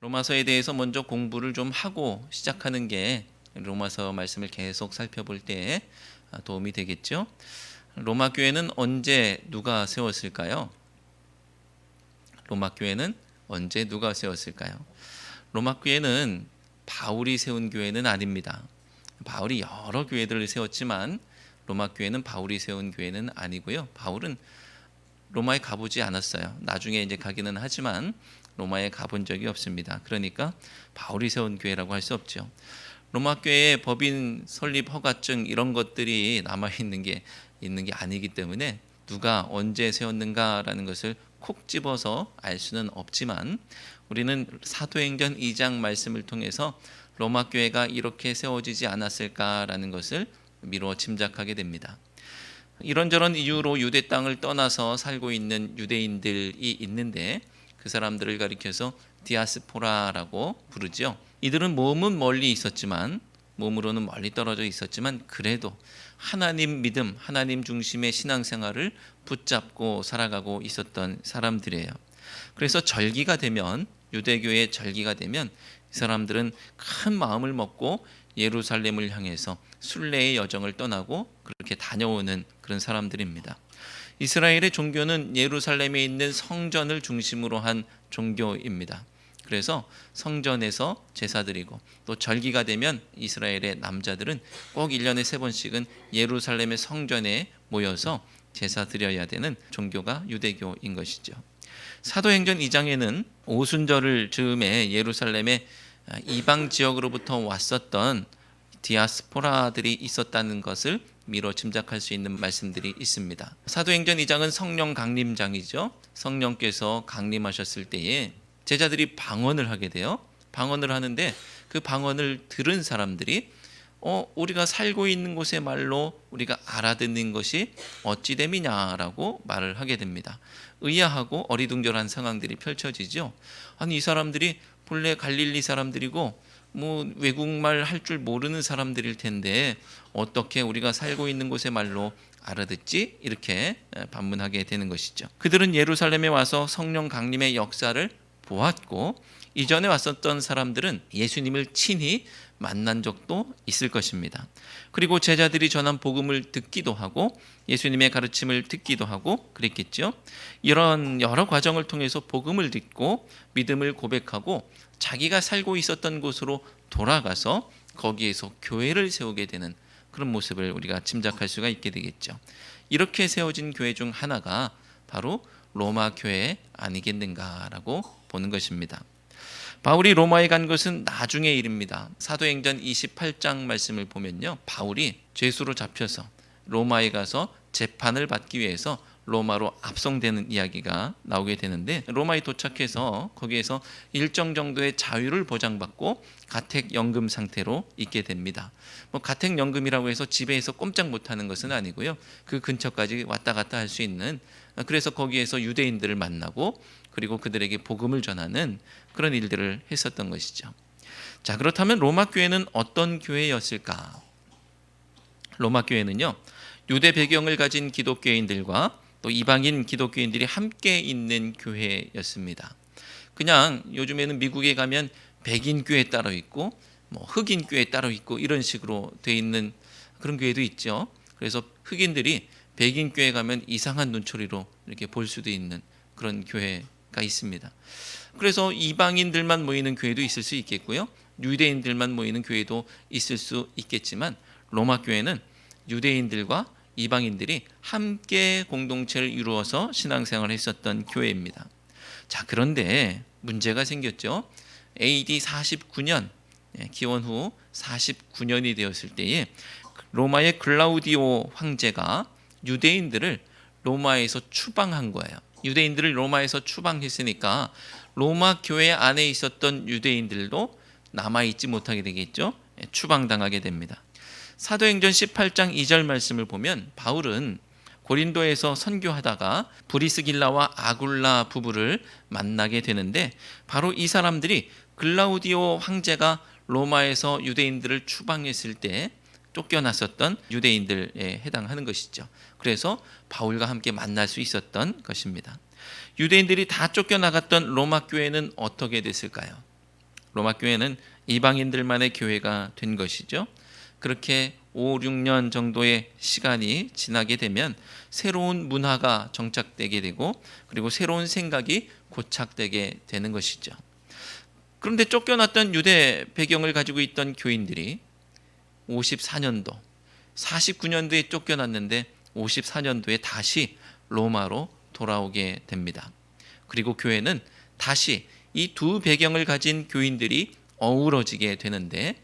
로마서에 대해서 먼저 공부를 좀 하고 시작하는 게 로마서 말씀을 계속 살펴볼 때 도움이 되겠죠. 로마 교회는 언제 누가 세웠을까요? 로마 교회는 언제 누가 세웠을까요? 로마 교회는 바울이 세운 교회는 아닙니다. 바울이 여러 교회들을 세웠지만 로마 교회는 바울이 세운 교회는 아니고요. 바울은 로마에 가보지 않았어요. 나중에 이제 가기는 하지만 로마에 가본 적이 없습니다. 그러니까 바울이 세운 교회라고 할 수 없죠. 로마 교회의 법인 설립 허가증 이런 것들이 남아 있는 게 아니기 때문에 누가 언제 세웠는가라는 것을 콕 집어서 알 수는 없지만 우리는 사도행전 2장 말씀을 통해서 로마 교회가 이렇게 세워지지 않았을까라는 것을 미루어 짐작하게 됩니다. 이런저런 이유로 유대 땅을 떠나서 살고 있는 유대인들이 있는데 그 사람들을 가리켜서 디아스포라라고 부르죠. 이들은 몸은 멀리 있었지만, 몸으로는 멀리 떨어져 있었지만 그래도 하나님 믿음, 하나님 중심의 신앙생활을 붙잡고 살아가고 있었던 사람들이에요. 그래서 절기가 되면, 유대교의 절기가 되면 이 사람들은 큰 마음을 먹고 예루살렘을 향해서 순례의 여정을 떠나고 그렇게 다녀오는 그런 사람들입니다. 이스라엘의 종교는 예루살렘에 있는 성전을 중심으로 한 종교입니다. 그래서 성전에서 제사 드리고 또 절기가 되면 이스라엘의 남자들은 꼭 1년에 3번씩은 예루살렘의 성전에 모여서 제사 드려야 되는 종교가 유대교인 것이죠. 사도행전 2장에는 오순절을 즈음에 예루살렘의 이방 지역으로부터 왔었던 디아스포라들이 있었다는 것을 미뤄 짐작할 수 있는 말씀들이 있습니다. 사도행전 2장은 성령 강림장이죠. 성령께서 강림하셨을 때에 제자들이 방언을 하게 돼요. 방언을 하는데 그 방언을 들은 사람들이 우리가 살고 있는 곳의 말로 우리가 알아듣는 것이 어찌 됨이냐라고 말을 하게 됩니다. 의아하고 어리둥절한 상황들이 펼쳐지죠. 아니 이 사람들이 본래 갈릴리 사람들이고 외국말 할 줄 모르는 사람들일 텐데 어떻게 우리가 살고 있는 곳의 말로 알아듣지? 이렇게 반문하게 되는 것이죠. 그들은 예루살렘에 와서 성령 강림의 역사를 보았고 이전에 왔었던 사람들은 예수님을 친히 만난 적도 있을 것입니다. 그리고 제자들이 전한 복음을 듣기도 하고 예수님의 가르침을 듣기도 하고 그랬겠죠. 이런 여러 과정을 통해서 복음을 듣고 믿음을 고백하고 자기가 살고 있었던 곳으로 돌아가서 거기에서 교회를 세우게 되는 그런 모습을 우리가 짐작할 수가 있게 되겠죠. 이렇게 세워진 교회 중 하나가 바로 로마 교회 아니겠는가라고 보는 것입니다. 바울이 로마에 간 것은 나중의 일입니다. 사도행전 28장 말씀을 보면요, 바울이 죄수로 잡혀서 로마에 가서 재판을 받기 위해서 로마로 압송되는 이야기가 나오게 되는데 로마에 도착해서 거기에서 일정 정도의 자유를 보장받고 가택연금 상태로 있게 됩니다. 가택연금이라고 해서 집에서 꼼짝 못하는 것은 아니고요. 그 근처까지 왔다 갔다 할 수 있는, 그래서 거기에서 유대인들을 만나고 그리고 그들에게 복음을 전하는 그런 일들을 했었던 것이죠. 자, 그렇다면 로마 교회는 어떤 교회였을까? 로마 교회는요, 유대 배경을 가진 기독교인들과 또 이방인 기독교인들이 함께 있는 교회였습니다. 그냥 요즘에는 미국에 가면 백인 교회 따로 있고 흑인 교회 따로 있고 이런 식으로 돼 있는 그런 교회도 있죠. 그래서 흑인들이 백인 교회 가면 이상한 눈초리로 이렇게 볼 수도 있는 그런 교회가 있습니다. 그래서 이방인들만 모이는 교회도 있을 수 있겠고요. 유대인들만 모이는 교회도 있을 수 있겠지만 로마 교회는 유대인들과 이방인들이 함께 공동체를 이루어서 신앙생활을 했었던 교회입니다. 자, 그런데 문제가 생겼죠. AD 49년, 기원 후 49년이 되었을 때에 로마의 클라우디오 황제가 유대인들을 로마에서 추방한 거예요. 유대인들을 로마에서 추방했으니까 로마 교회 안에 있었던 유대인들도 남아있지 못하게 되겠죠. 추방당하게 됩니다. 사도행전 18장 2절 말씀을 보면 바울은 고린도에서 선교하다가 브리스길라와 아굴라 부부를 만나게 되는데 바로 이 사람들이 글라우디오 황제가 로마에서 유대인들을 추방했을 때 쫓겨났었던 유대인들에 해당하는 것이죠. 그래서 바울과 함께 만날 수 있었던 것입니다. 유대인들이 다 쫓겨나갔던 로마 교회는 어떻게 됐을까요? 로마 교회는 이방인들만의 교회가 된 것이죠. 그렇게 5, 6년 정도의 시간이 지나게 되면 새로운 문화가 정착되게 되고 그리고 새로운 생각이 고착되게 되는 것이죠. 그런데 쫓겨났던 유대 배경을 가지고 있던 교인들이 54년도, 49년도에 쫓겨났는데 54년도에 다시 로마로 돌아오게 됩니다. 그리고 교회는 다시 이 두 배경을 가진 교인들이 어우러지게 되는데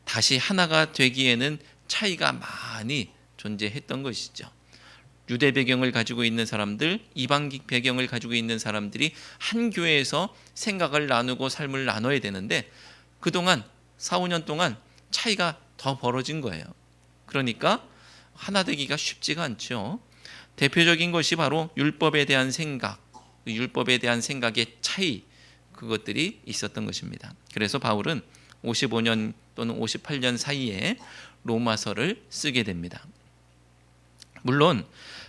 다시 하나가 되기에는 차이가 많이 존재했던 것이죠. 유대 배경을 가지고 있는 사람들, 이방 배경을 가지고 있는 사람들이 한 교회에서 생각을 나누고 삶을 나눠야 되는데 그동안 4, 5년 동안 차이가 더 벌어진 거예요. 그러니까 하나 되기가 쉽지가 않죠. 대표적인 것이 바로 율법에 대한 생각, 율법에 대한 생각의 차이, 그것들이 있었던 것입니다. 그래서 바울은 55년 또는 58년 사이에 로마서를 쓰게 됩니다. 물론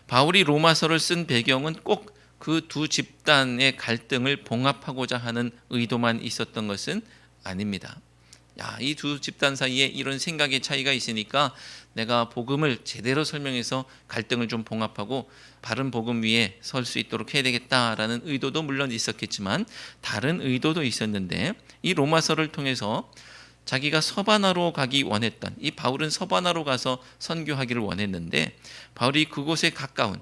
바울이 로마서를 쓴 배경은 꼭 그 두 집단의 갈등을 봉합하고자 하는 의도만 있었던 것은 아닙니다. 이 두 집단 사이에 이런 생각의 차이가 있으니까 내가 복음을 제대로 설명해서 갈등을 좀 봉합하고 바른 복음 위에 설 수 있도록 해야 되겠다라는 의도도 물론 있었겠지만 다른 의도도 있었는데 이 로마서를 통해서 자기가 서바나로 가기 원했던, 이 바울은 서바나로 가서 선교하기를 원했는데 바울이 그곳에 가까운,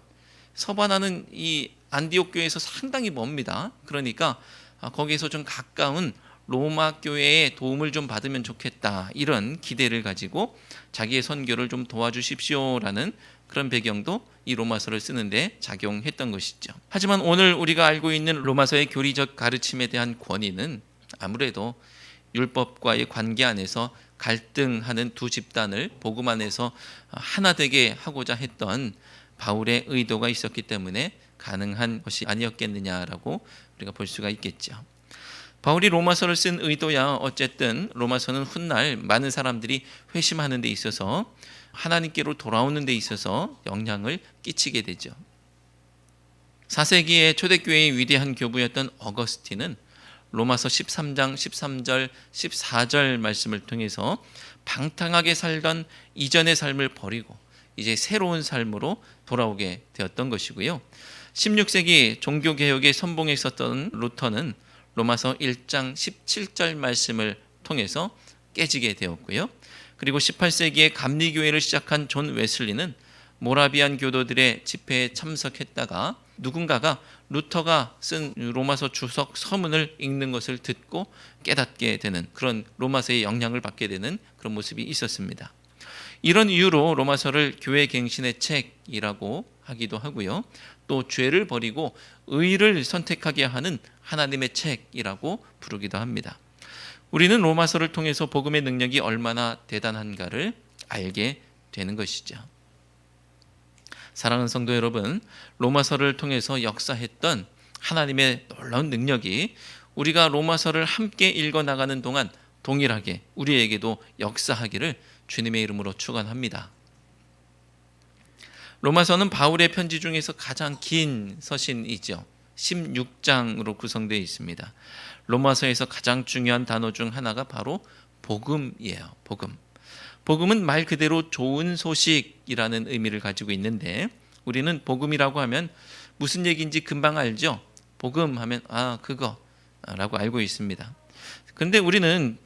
서바나는 이 안디옥 교회에서 상당히 멉니다. 그러니까 거기에서 좀 가까운 로마 교회의 도움을 좀 받으면 좋겠다, 이런 기대를 가지고 자기의 선교를 좀 도와주십시오라는 그런 배경도 이 로마서를 쓰는데 작용했던 것이죠. 하지만 오늘 우리가 알고 있는 로마서의 교리적 가르침에 대한 권위는 아무래도 율법과의 관계 안에서 갈등하는 두 집단을 복음 안에서 하나 되게 하고자 했던 바울의 의도가 있었기 때문에 가능한 것이 아니었겠느냐라고 우리가 볼 수가 있겠죠. 바울이 로마서를 쓴 의도야 어쨌든 로마서는 훗날 많은 사람들이 회심하는 데 있어서 하나님께로 돌아오는 데 있어서 영향을 끼치게 되죠. 4세기의 초대교회의 위대한 교부였던 어거스틴은 로마서 13장 13절 14절 말씀을 통해서 방탕하게 살던 이전의 삶을 버리고 이제 새로운 삶으로 돌아오게 되었던 것이고요. 16세기 종교개혁의 선봉에 있었던 루터는 로마서 1장 17절 말씀을 통해서 깨지게 되었고요. 그리고 18세기에 감리교회를 시작한 존 웨슬리는 모라비안 교도들의 집회에 참석했다가 누군가가 루터가 쓴 로마서 주석 서문을 읽는 것을 듣고 깨닫게 되는, 그런 로마서의 영향을 받게 되는 그런 모습이 있었습니다. 이런 이유로 로마서를 교회 갱신의 책이라고 하기도 하고요. 또 죄를 버리고 의를 선택하게 하는 하나님의 책이라고 부르기도 합니다. 우리는 로마서를 통해서 복음의 능력이 얼마나 대단한가를 알게 되는 것이죠. 사랑하는 성도 여러분, 로마서를 통해서 역사했던 하나님의 놀라운 능력이 우리가 로마서를 함께 읽어나가는 동안 동일하게 우리에게도 역사하기를 주님의 이름으로 축원합니다. 로마서는 바울의 편지 중에서 가장 긴 서신이죠. 16장으로 구성되어 있습니다. 로마서에서 가장 중요한 단어 중 하나가 바로 복음이에요. 복음. 복음은 말 그대로 좋은 소식이라는 의미를 가지고 있는데 우리는 복음이라고 하면 무슨 얘기인지 금방 알죠. 복음 하면 그거라고 알고 있습니다. 그런데 우리는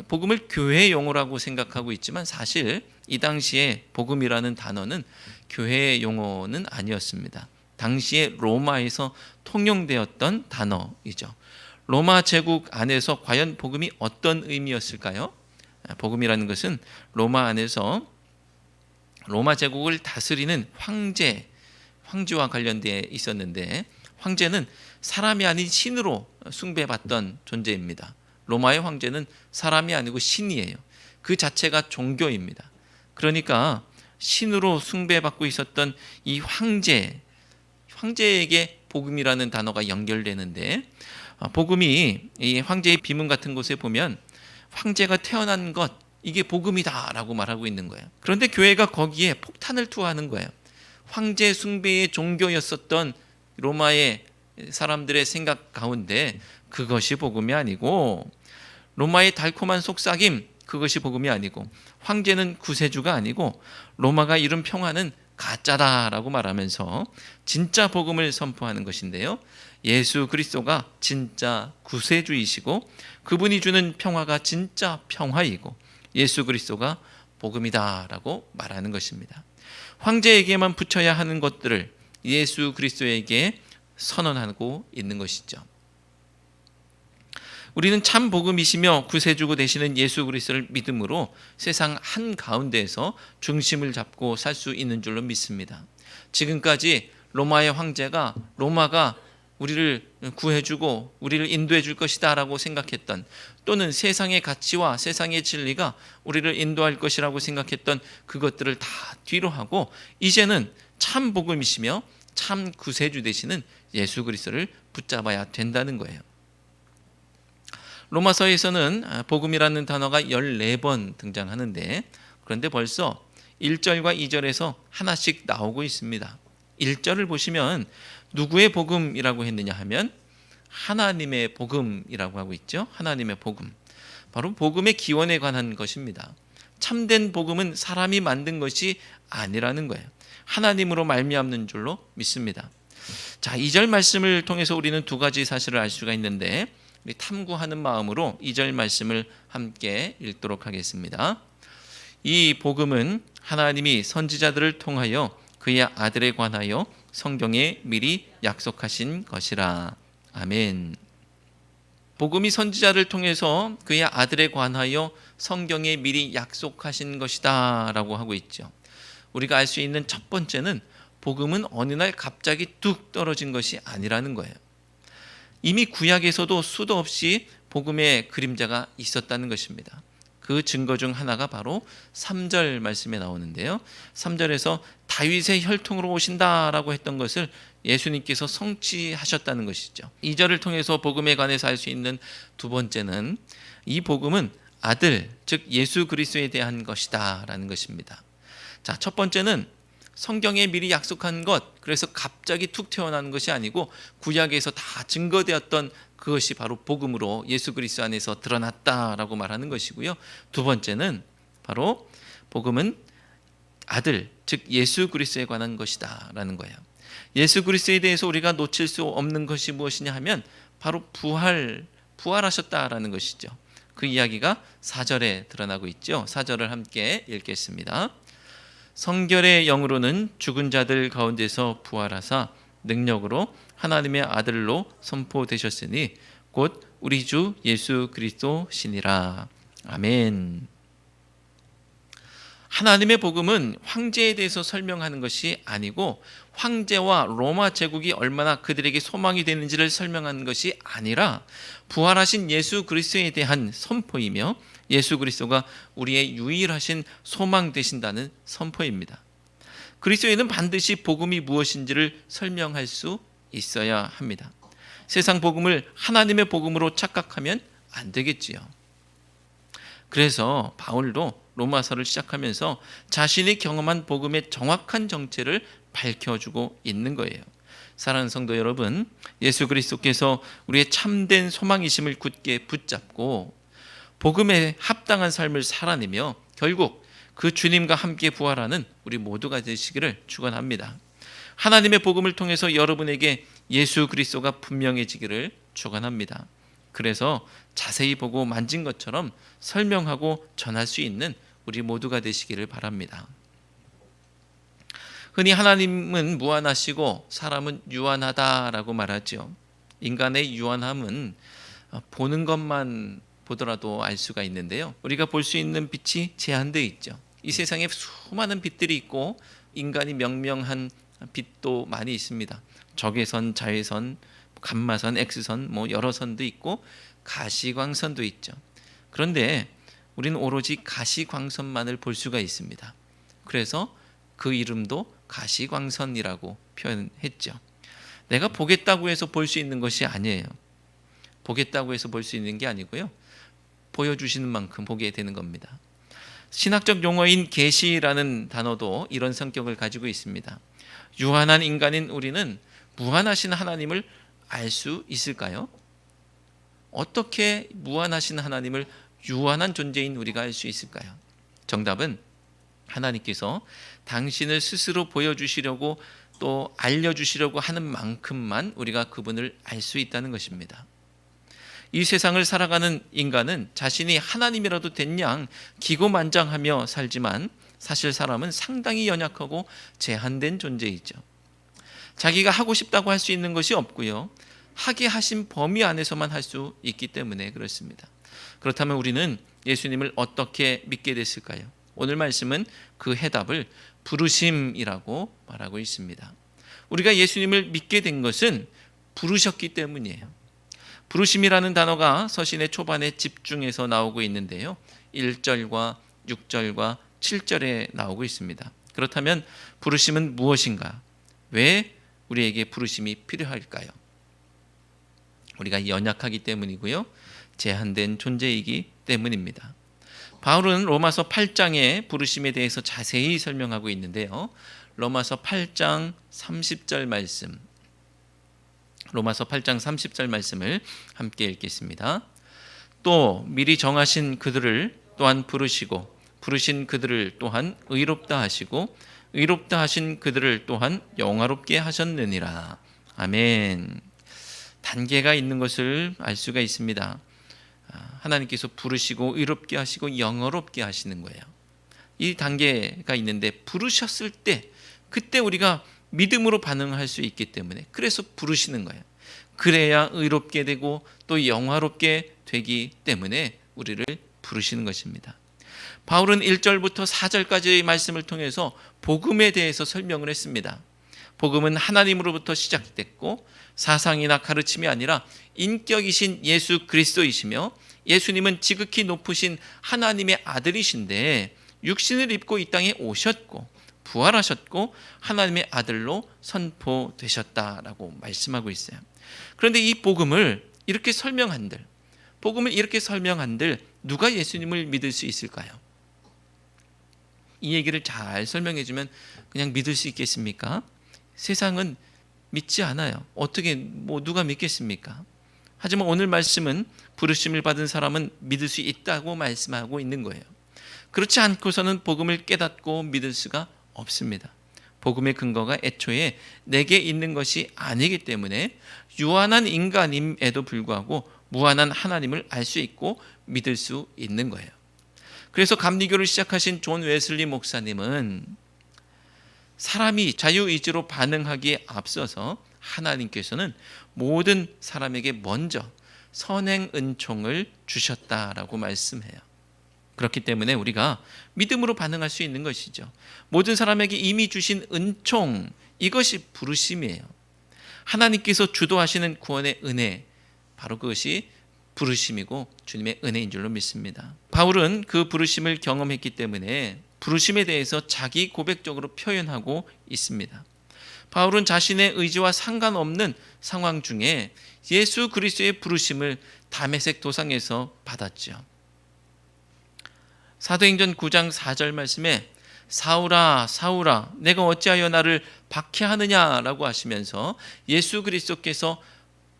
복음을 교회 용어라고 생각하고 있지만 사실 이 당시에 복음이라는 단어는 교회 용어는 아니었습니다. 당시에 로마에서 통용되었던 단어이죠. 로마 제국 안에서 과연 복음이 어떤 의미였을까요? 복음이라는 것은 로마 안에서 로마 제국을 다스리는 황제와 관련되어 있었는데 황제는 사람이 아닌 신으로 숭배받던 존재입니다. 로마의 황제는 사람이 아니고 신이에요. 그 자체가 종교입니다. 그러니까 신으로 숭배받고 있었던 이 황제에게 복음이라는 단어가 연결되는데 복음이 이 황제의 비문 같은 곳에 보면 황제가 태어난 것, 이게 복음이다라고 말하고 있는 거예요. 그런데 교회가 거기에 폭탄을 투하하는 거예요. 황제 숭배의 종교였었던 로마의 사람들의 생각 가운데 그것이 복음이 아니고, 로마의 달콤한 속삭임, 그것이 복음이 아니고, 황제는 구세주가 아니고 로마가 이룬 평화는 가짜다라고 말하면서 진짜 복음을 선포하는 것인데요, 예수 그리스도가 진짜 구세주이시고 그분이 주는 평화가 진짜 평화이고 예수 그리스도가 복음이다라고 말하는 것입니다. 황제에게만 붙여야 하는 것들을 예수 그리스도에게 선언하고 있는 것이죠. 우리는 참 복음이시며 구세주고 되시는 예수 그리스도를 믿음으로 세상 한가운데에서 중심을 잡고 살 수 있는 줄로 믿습니다. 지금까지 로마의 황제가, 로마가 우리를 구해주고 우리를 인도해 줄 것이다 라고 생각했던, 또는 세상의 가치와 세상의 진리가 우리를 인도할 것이라고 생각했던 그것들을 다 뒤로 하고 이제는 참 복음이시며 참 구세주 되시는 예수 그리스도를 붙잡아야 된다는 거예요. 로마서에서는 복음이라는 단어가 14번 등장하는데, 그런데 벌써 1절과 2절에서 하나씩 나오고 있습니다. 1절을 보시면 누구의 복음이라고 했느냐 하면 하나님의 복음이라고 하고 있죠. 하나님의 복음, 바로 복음의 기원에 관한 것입니다. 참된 복음은 사람이 만든 것이 아니라는 거예요. 하나님으로 말미암는 줄로 믿습니다. 자, 2절 말씀을 통해서 우리는 두 가지 사실을 알 수가 있는데, 우리 탐구하는 마음으로 2절 말씀을 함께 읽도록 하겠습니다. 이 복음은 하나님이 선지자들을 통하여 그의 아들에 관하여 성경에 미리 약속하신 것이라. 아멘. 복음이 선지자를 통해서 그의 아들에 관하여 성경에 미리 약속하신 것이다 라고 하고 있죠. 우리가 알 수 있는 첫 번째는 복음은 어느 날 갑자기 뚝 떨어진 것이 아니라는 거예요. 이미 구약에서도 수도 없이 복음의 그림자가 있었다는 것입니다. 그 증거 중 하나가 바로 3절 말씀에 나오는데요, 3절에서 다윗의 혈통으로 오신다라고 했던 것을 예수님께서 성취하셨다는 것이죠. 2절을 통해서 복음에 관해서 알 수 있는 두 번째는 이 복음은 아들, 즉 예수 그리스도에 대한 것이다 라는 것입니다. 자, 첫 번째는 성경에 미리 약속한 것, 그래서 갑자기 툭 튀어나오는 것이 아니고 구약에서 다 증거되었던 그것이 바로 복음으로 예수 그리스도 안에서 드러났다라고 말하는 것이고요. 두 번째는 바로 복음은 아들, 즉 예수 그리스도에 관한 것이다 라는 거예요. 예수 그리스도에 대해서 우리가 놓칠 수 없는 것이 무엇이냐 하면 바로 부활하셨다라는 것이죠. 그 이야기가 4절에 드러나고 있죠. 4절을 함께 읽겠습니다. 성결의 영으로는 죽은 자들 가운데서 부활하사 능력으로 하나님의 아들로 선포되셨으니 곧 우리 주 예수 그리스도시니라. 아멘. 하나님의 복음은 황제에 대해서 설명하는 것이 아니고, 황제와 로마 제국이 얼마나 그들에게 소망이 되는지를 설명하는 것이 아니라 부활하신 예수 그리스도에 대한 선포이며 예수 그리스도가 우리의 유일하신 소망 되신다는 선포입니다. 그리스도에는 반드시 복음이 무엇인지를 설명할 수 있어야 합니다. 세상 복음을 하나님의 복음으로 착각하면 안 되겠지요. 그래서 바울도 로마서를 시작하면서 자신이 경험한 복음의 정확한 정체를 밝혀주고 있는 거예요. 사랑하는 성도 여러분, 예수 그리스도께서 우리의 참된 소망이심을 굳게 붙잡고 복음에 합당한 삶을 살아내며 결국 그 주님과 함께 부활하는 우리 모두가 되시기를 축원합니다. 하나님의 복음을 통해서 여러분에게 예수 그리스도가 분명해지기를 축원합니다. 그래서 자세히 보고 만진 것처럼 설명하고 전할 수 있는 우리 모두가 되시기를 바랍니다. 흔히 하나님은 무한하시고 사람은 유한하다라고 말하죠. 인간의 유한함은 보는 것만 보더라도 알 수가 있는데요, 우리가 볼 수 있는 빛이 제한되어 있죠. 이 세상에 수많은 빛들이 있고 인간이 명명한 빛도 많이 있습니다. 적외선, 자외선, 감마선, X선, 여러 선도 있고 가시광선도 있죠. 그런데 우리는 오로지 가시광선만을 볼 수가 있습니다. 그래서 그 이름도 가시광선이라고 표현했죠. 내가 보겠다고 해서 볼 수 있는 것이 아니에요. 보겠다고 해서 볼 수 있는 게 아니고요, 보여주시는 만큼 보게 되는 겁니다. 신학적 용어인 계시라는 단어도 이런 성격을 가지고 있습니다. 유한한 인간인 우리는 무한하신 하나님을 알 수 있을까요? 어떻게 무한하신 하나님을 유한한 존재인 우리가 알 수 있을까요? 정답은 하나님께서 당신을 스스로 보여주시려고 또 알려주시려고 하는 만큼만 우리가 그분을 알 수 있다는 것입니다. 이 세상을 살아가는 인간은 자신이 하나님이라도 된 양 기고만장하며 살지만 사실 사람은 상당히 연약하고 제한된 존재이죠. 자기가 하고 싶다고 할 수 있는 것이 없고요. 하게 하신 범위 안에서만 할 수 있기 때문에 그렇습니다. 그렇다면 우리는 예수님을 어떻게 믿게 됐을까요? 오늘 말씀은 그 해답을 부르심이라고 말하고 있습니다. 우리가 예수님을 믿게 된 것은 부르셨기 때문이에요. 부르심이라는 단어가 서신의 초반에 집중해서 나오고 있는데요. 1절과 6절과 7절에 나오고 있습니다. 그렇다면 부르심은 무엇인가? 왜 우리에게 부르심이 필요할까요? 우리가 연약하기 때문이고요. 제한된 존재이기 때문입니다. 바울은 로마서 8장의 부르심에 대해서 자세히 설명하고 있는데요. 로마서 8장 30절 말씀, 로마서 8장 30절 말씀을 함께 읽겠습니다. 또 미리 정하신 그들을 또한 부르시고 부르신 그들을 또한 의롭다 하시고 의롭다 하신 그들을 또한 영화롭게 하셨느니라. 아멘. 단계가 있는 것을 알 수가 있습니다. 하나님께서 부르시고 의롭게 하시고 영화롭게 하시는 거예요. 이 단계가 있는데 부르셨을 때 그때 우리가 믿음으로 반응할 수 있기 때문에 그래서 부르시는 거예요. 그래야 의롭게 되고 또 영화롭게 되기 때문에 우리를 부르시는 것입니다. 바울은 1절부터 4절까지의 말씀을 통해서 복음에 대해서 설명을 했습니다. 복음은 하나님으로부터 시작됐고 사상이나 가르침이 아니라 인격이신 예수 그리스도이시며 예수님은 지극히 높으신 하나님의 아들이신데 육신을 입고 이 땅에 오셨고 부활하셨고 하나님의 아들로 선포되셨다라고 말씀하고 있어요. 그런데 이 복음을 이렇게 설명한들 누가 예수님을 믿을 수 있을까요? 이 얘기를 잘 설명해 주면 그냥 믿을 수 있겠습니까? 세상은 믿지 않아요. 어떻게 누가 믿겠습니까? 하지만 오늘 말씀은 부르심을 받은 사람은 믿을 수 있다고 말씀하고 있는 거예요. 그렇지 않고서는 복음을 깨닫고 믿을 수가 없습니다. 복음의 근거가 애초에 내게 있는 것이 아니기 때문에 유한한 인간임에도 불구하고 무한한 하나님을 알 수 있고 믿을 수 있는 거예요. 그래서 감리교를 시작하신 존 웨슬리 목사님은 사람이 자유의지로 반응하기에 앞서서 하나님께서는 모든 사람에게 먼저 선행 은총을 주셨다라고 말씀해요. 그렇기 때문에 우리가 믿음으로 반응할 수 있는 것이죠. 모든 사람에게 이미 주신 은총, 이것이 부르심이에요. 하나님께서 주도하시는 구원의 은혜, 바로 그것이 부르심이고 주님의 은혜인 줄로 믿습니다. 바울은 그 부르심을 경험했기 때문에 부르심에 대해서 자기 고백적으로 표현하고 있습니다. 바울은 자신의 의지와 상관없는 상황 중에 예수 그리스도의 부르심을 다메섹 도상에서 받았죠. 사도행전 9장 4절 말씀에 사울아 사울아 내가 어찌하여 나를 박해하느냐라고 하시면서 예수 그리스도께서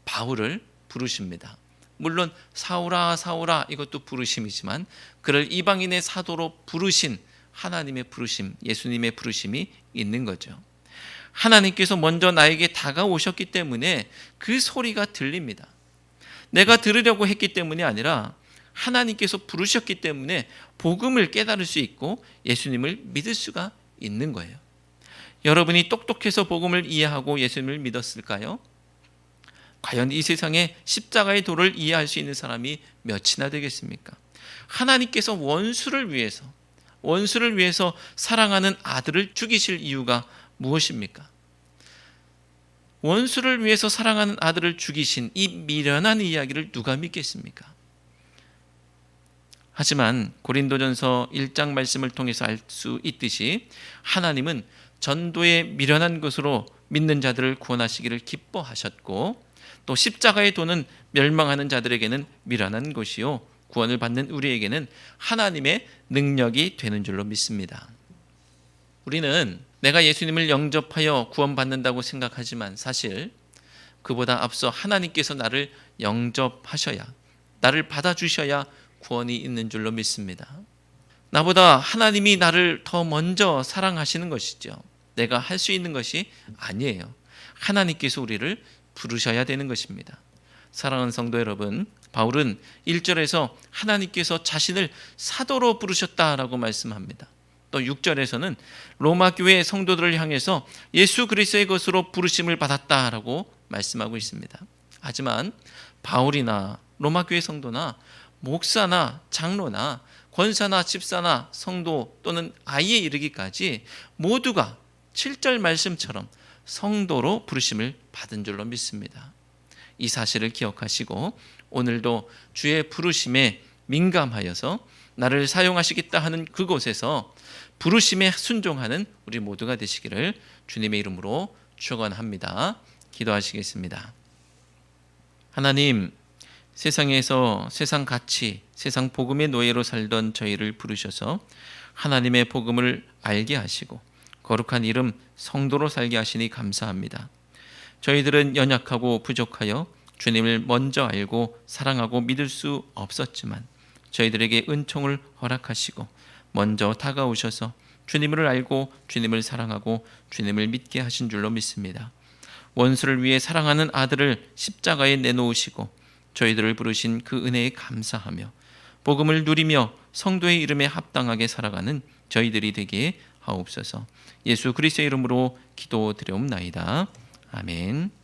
바울을 부르십니다. 물론 사울아 사울아 이것도 부르심이지만 그를 이방인의 사도로 부르신 하나님의 부르심, 예수님의 부르심이 있는 거죠. 하나님께서 먼저 나에게 다가오셨기 때문에 그 소리가 들립니다. 내가 들으려고 했기 때문이 아니라 하나님께서 부르셨기 때문에 복음을 깨달을 수 있고 예수님을 믿을 수가 있는 거예요. 여러분이 똑똑해서 복음을 이해하고 예수님을 믿었을까요? 과연 이 세상에 십자가의 도를 이해할 수 있는 사람이 몇이나 되겠습니까? 하나님께서 원수를 위해서 사랑하는 아들을 죽이실 이유가 무엇입니까? 원수를 위해서 사랑하는 아들을 죽이신 이 미련한 이야기를 누가 믿겠습니까? 하지만 고린도전서 1장 말씀을 통해서 알 수 있듯이 하나님은 전도에 미련한 것으로 믿는 자들을 구원하시기를 기뻐하셨고 또 십자가의 도는 멸망하는 자들에게는 미련한 것이요 구원을 받는 우리에게는 하나님의 능력이 되는 줄로 믿습니다. 우리는 내가 예수님을 영접하여 구원받는다고 생각하지만 사실 그보다 앞서 하나님께서 나를 영접하셔야, 나를 받아주셔야 구원이 있는 줄로 믿습니다. 나보다 하나님이 나를 더 먼저 사랑하시는 것이죠. 내가 할 수 있는 것이 아니에요. 하나님께서 우리를 부르셔야 되는 것입니다. 사랑하는 성도 여러분, 바울은 1절에서 하나님께서 자신을 사도로 부르셨다라고 말씀합니다. 또 6절에서는 로마 교회 성도들을 향해서 예수 그리스도의 것으로 부르심을 받았다라고 말씀하고 있습니다. 하지만 바울이나 로마 교회 성도나 목사나 장로나 권사나 집사나 성도 또는 아이에 이르기까지 모두가 7절 말씀처럼 성도로 부르심을 받은 줄로 믿습니다. 이 사실을 기억하시고 오늘도 주의 부르심에 민감하여서 나를 사용하시겠다 하는 그곳에서 부르심에 순종하는 우리 모두가 되시기를 주님의 이름으로 축원합니다. 기도하시겠습니다. 하나님, 세상에서 세상 가치, 세상 복음의 노예로 살던 저희를 부르셔서 하나님의 복음을 알게 하시고 거룩한 이름 성도로 살게 하시니 감사합니다. 저희들은 연약하고 부족하여 주님을 먼저 알고 사랑하고 믿을 수 없었지만 저희들에게 은총을 허락하시고 먼저 다가오셔서 주님을 알고 주님을 사랑하고 주님을 믿게 하신 줄로 믿습니다. 원수를 위해 사랑하는 아들을 십자가에 내놓으시고 저희들을 부르신 그 은혜에 감사하며 복음을 누리며 성도의 이름에 합당하게 살아가는 저희들이 되게 하옵소서. 예수 그리스도의 이름으로 기도드려옵나이다. 아멘.